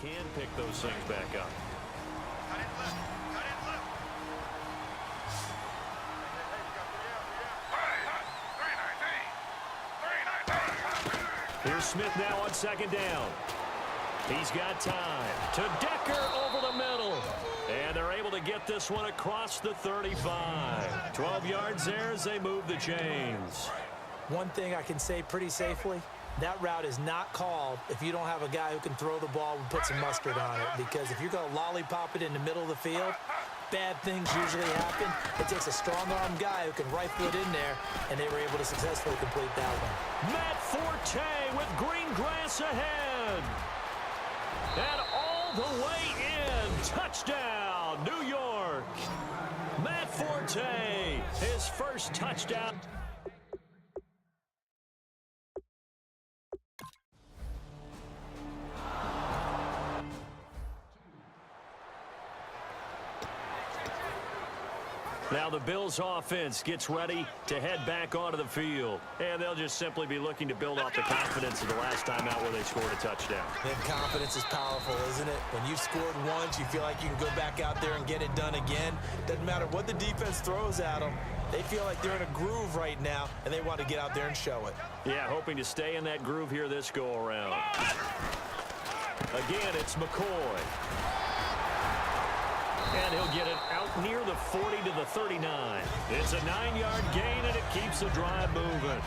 can pick those things back up. Cut it left. Cut it left. Here's Smith now on second down. He's got time to Decker over the middle. And they're able to get this one across the 35. 12 yards there as they move the chains. One thing I can say pretty safely, that route is not called if you don't have a guy who can throw the ball and put some mustard on it. Because if you're going to lollipop it in the middle of the field, bad things usually happen. It takes a strong-arm guy who can rifle it in there, and they were able to successfully complete that one. Matt Forte with green grass ahead. And all the way in. Touchdown, New York. Matt Forte, his first touchdown. Now the Bills offense gets ready to head back onto the field. And they'll just simply be looking to build off the confidence of the last time out where they scored a touchdown. And confidence is powerful, isn't it? When you've scored once, you feel like you can go back out there and get it done again. Doesn't matter what the defense throws at them. They feel like they're in a groove right now, and they want to get out there and show it. Yeah, hoping to stay in that groove here this go-around. Again, it's McCoy. And he'll get it out near the 40 to the 39. It's a 9-yard gain, and it keeps the drive moving.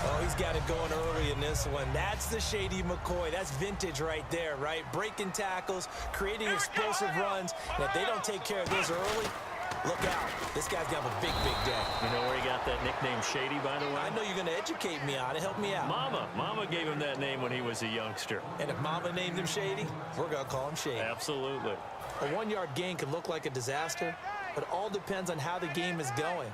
Oh, he's got it going early in this one. That's the Shady McCoy. That's vintage right there, right? Breaking tackles, creating explosive runs. And if they don't take care of this early, look out. This guy's going to have a big, big day. You know where he got that nickname Shady, by the way? I know you're going to educate me on it. Help me out. Mama gave him that name when he was a youngster. And if Mama named him Shady, we're going to call him Shady. Absolutely. A 1-yard gain can look like a disaster, but it all depends on how the game is going.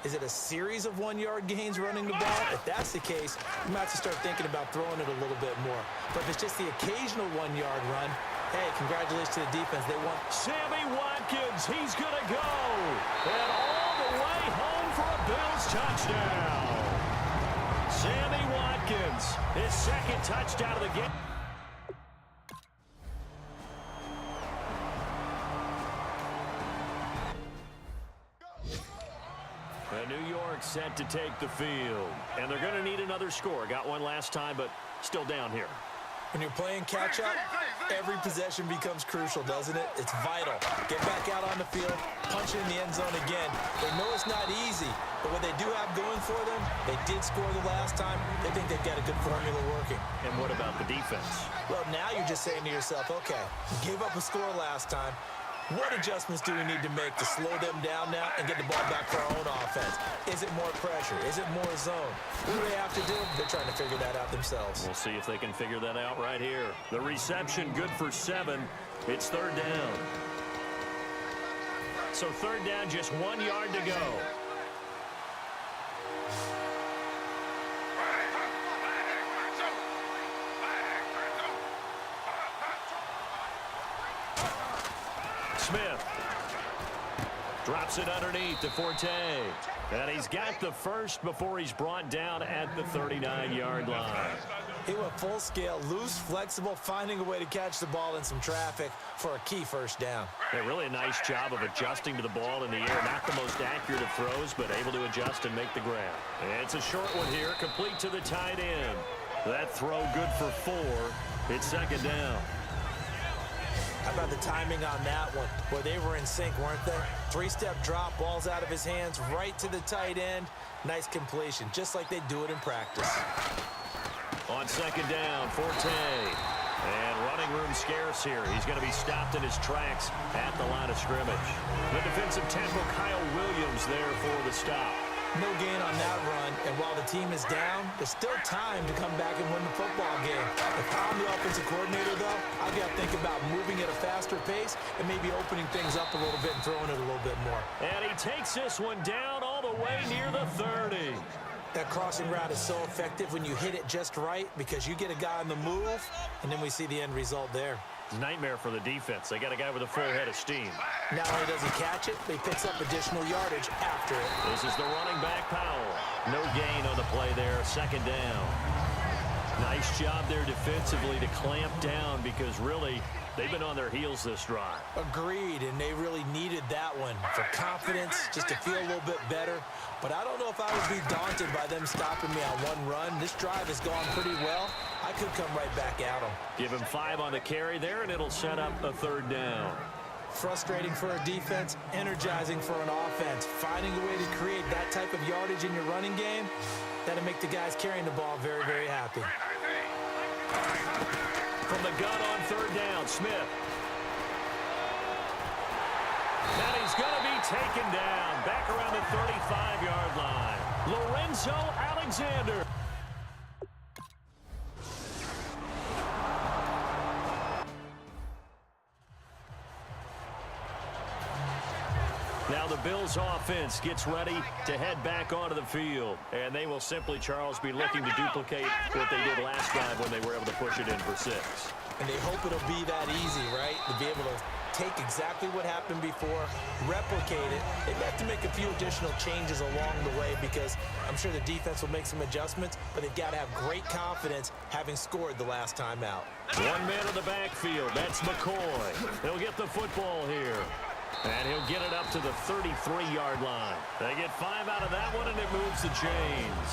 Is it a series of 1-yard gains running the ball? If that's the case, you might have to start thinking about throwing it a little bit more. But if it's just the occasional 1-yard run, hey, congratulations to the defense. They won. Sammy Watkins, he's going to go. And all the way home for a Bills touchdown. Sammy Watkins, his second touchdown of the game. New York set to take the field. And they're going to need another score. Got one last time, but still down here. When you're playing catch-up, every possession becomes crucial, doesn't it? It's vital. Get back out on the field, punch it in the end zone again. They know it's not easy, but what they do have going for them, they did score the last time. They think they've got a good formula working. And what about the defense? Well, now you're just saying to yourself, okay, we gave up a score last time. What adjustments do we need to make to slow them down now and get the ball back for our own offense? Is it more pressure? Is it more zone? What do they have to do? They're trying to figure that out themselves. We'll see if they can figure that out right here. The reception good for 7. It's third down. So third down, just 1 yard to go. Smith drops it underneath to Forte. And he's got the first before he's brought down at the 39-yard line. He went full scale, loose, flexible, finding a way to catch the ball in some traffic for a key first down. Yeah, really a nice job of adjusting to the ball in the air. Not the most accurate of throws, but able to adjust and make the grab. And it's a short one here, complete to the tight end. That throw good for 4. It's second down. How about the timing on that one? Boy, they were in sync, weren't they? 3-step drop, balls out of his hands, right to the tight end. Nice completion, just like they do it in practice. On second down, Forte. And running room scarce here. He's going to be stopped in his tracks at the line of scrimmage. The defensive tackle, Kyle Williams, there for the stop. No gain on that run, and while the team is down, there's still time to come back and win the football game. If I'm the offensive coordinator, though, I've got to think about moving at a faster pace and maybe opening things up a little bit and throwing it a little bit more. And he takes this one down all the way near the 30. That crossing route is so effective when you hit it just right because you get a guy on the move, and then we see the end result there. It's a nightmare for the defense. They got a guy with a full head of steam. Not only does he catch it, but he picks up additional yardage after it. This is the running back, Powell. No gain on the play there, second down. Nice job there defensively to clamp down because really they've been on their heels this drive. Agreed, and they really needed that one for confidence, just to feel a little bit better. But I don't know if I would be daunted by them stopping me on one run. This drive has gone pretty well. I could come right back at them. Give him 5 on the carry there, and it'll set up a 3rd down. Frustrating for a defense, energizing for an offense. Finding a way to create that type of yardage in your running game, that'll make the guys carrying the ball very, very happy. From the gun on 3rd down, Smith. And he's going to be taken down back around the 35-yard line. Lorenzo Alexander. Now the Bills offense gets ready to head back onto the field. And they will simply, Charles, be looking to duplicate what they did last time when they were able to push it in for 6. And they hope it'll be that easy, right? To be able to take exactly what happened before, replicate it. They have to make a few additional changes along the way because I'm sure the defense will make some adjustments, but they've got to have great confidence having scored the last time out. 1 man in the backfield. That's McCoy. He'll get the football here. And he'll get it up to the 33-yard line. They get 5 out of that one, and it moves the chains.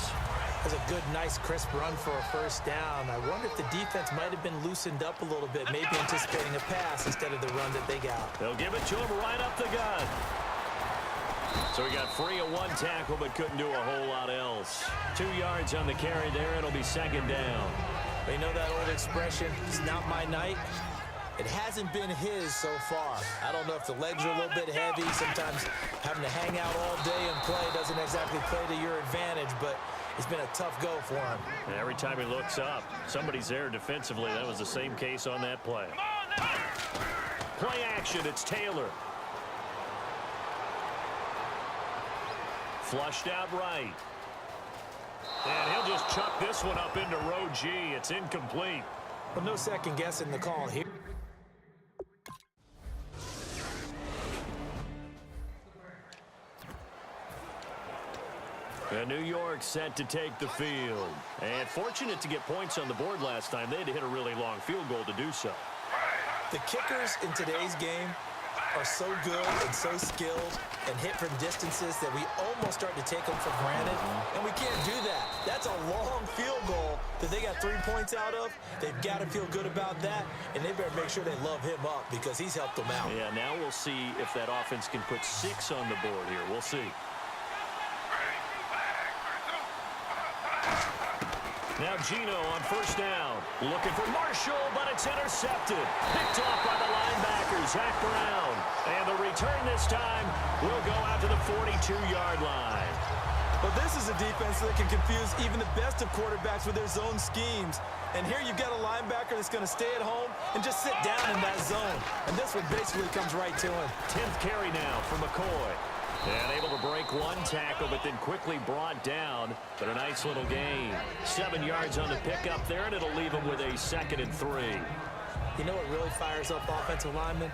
That's a good, nice, crisp run for a 1st down. I wonder if the defense might have been loosened up a little bit, maybe anticipating a pass instead of the run that they got. They'll give it to him right up the gut. So he got free of 1 tackle, but couldn't do a whole lot else. 2 yards on the carry there. It'll be 2nd down. You know that old expression, it's not my night? It hasn't been his so far. I don't know if the legs are a little bit heavy. Sometimes having to hang out all day and play doesn't exactly play to your advantage, but it's been a tough go for him. And every time he looks up, somebody's there defensively. That was the same case on that play. Play action, it's Taylor. Flushed out right. And he'll just chuck this one up into row G. It's incomplete. Well, no second guessing the call here. And New York set to take the field. And fortunate to get points on the board last time. They had to hit a really long field goal to do so. The kickers in today's game are so good and so skilled and hit from distances that we almost start to take them for granted. And we can't do that. That's a long field goal that they got 3 points out of. They've got to feel good about that, and they better make sure they love him up because he's helped them out. Yeah, now we'll see if that offense can put 6 on the board here. We'll see. Now Gino on 1st down. Looking for Marshall, but it's intercepted. Picked off by the linebacker, Zach Brown. And the return this time will go out to the 42-yard line. But this is a defense that can confuse even the best of quarterbacks with their zone schemes. And here you've got a linebacker that's going to stay at home and just sit down in that zone. And this one basically comes right to him. 10th carry now for McCoy. And able to break 1 tackle, but then quickly brought down. But a nice little gain. 7 yards on the pickup there, and it'll leave him with a 2nd and 3. You know what really fires up offensive linemen?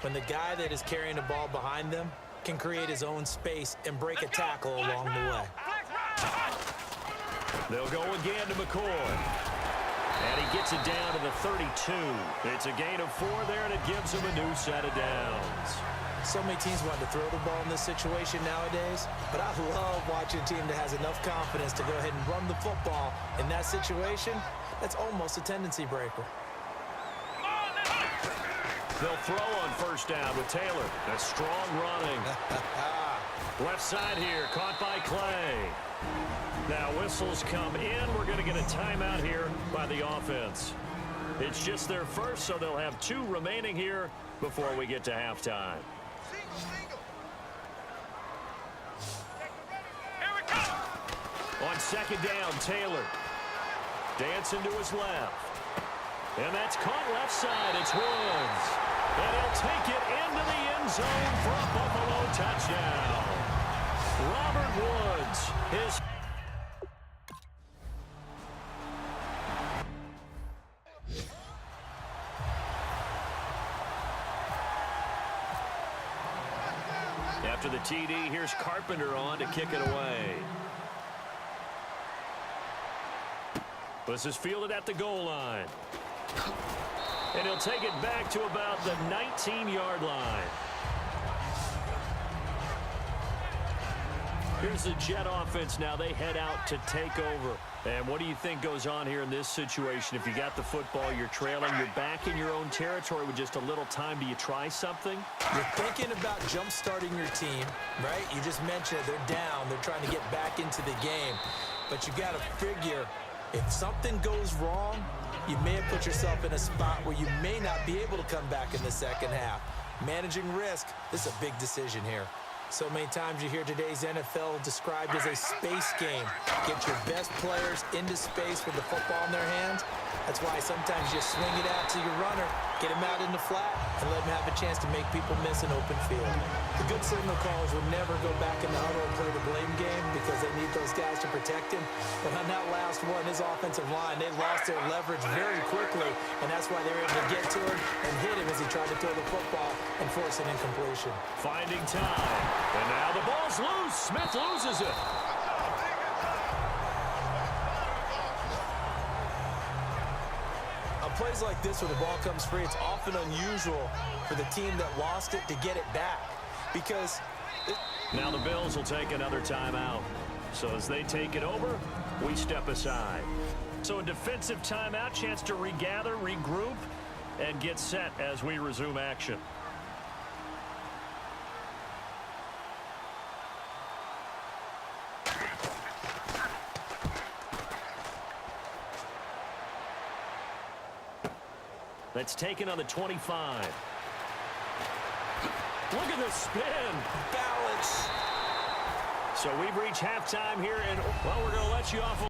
When the guy that is carrying the ball behind them can create his own space and break a tackle along the way. They'll go again to McCoy. And he gets it down to the 32. It's a gain of 4 there, and it gives him a new set of downs. So many teams want to throw the ball in this situation nowadays, but I love watching a team that has enough confidence to go ahead and run the football in that situation. That's almost a tendency breaker. They'll throw on 1st down with Taylor. A strong running. Left side here, caught by Clay. Now whistles come in. We're going to get a timeout here by the offense. It's just their first, so they'll have 2 remaining here before we get to halftime. On 2nd down, Taylor. Dancing to his left. And that's caught left side. It's Woods. And he'll take it into the end zone for a Buffalo touchdown. Robert Woods, his... After the TD, here's Carpenter on to kick it away. This is fielded at the goal line. And he'll take it back to about the 19-yard line. Here's the Jet offense now. They head out to take over. And what do you think goes on here in this situation? If you got the football, you're trailing, you're back in your own territory with just a little time. Do you try something? You're thinking about jump-starting your team, right? You just mentioned it. They're down. They're trying to get back into the game. But you got to figure, if something goes wrong, you may have put yourself in a spot where you may not be able to come back in the second half. Managing risk, this is a big decision here. So many times you hear today's NFL described as a space game. Get your best players into space with the football in their hands. That's why sometimes you swing it out to your runner, get him out in the flat, and let him have a chance to make people miss an open field. The good signal callers will never go back in the huddle and play the blame game because they need those guys to protect him. But on that last one, his offensive line, they lost their leverage very quickly, and that's why they were able to get to him and hit him as he tried to throw the football and force an incompletion. Finding time. And now the ball's loose. Smith loses it. On plays like this where the ball comes free, it's often unusual for the team that lost it to get it back because now the Bills will take another timeout. So as they take it over, we step aside. So a defensive timeout, chance to regather, regroup, and get set as we resume action. That's taken on the 25. Look at the spin. balance. So we've reached halftime here, and, well, we're going to let you off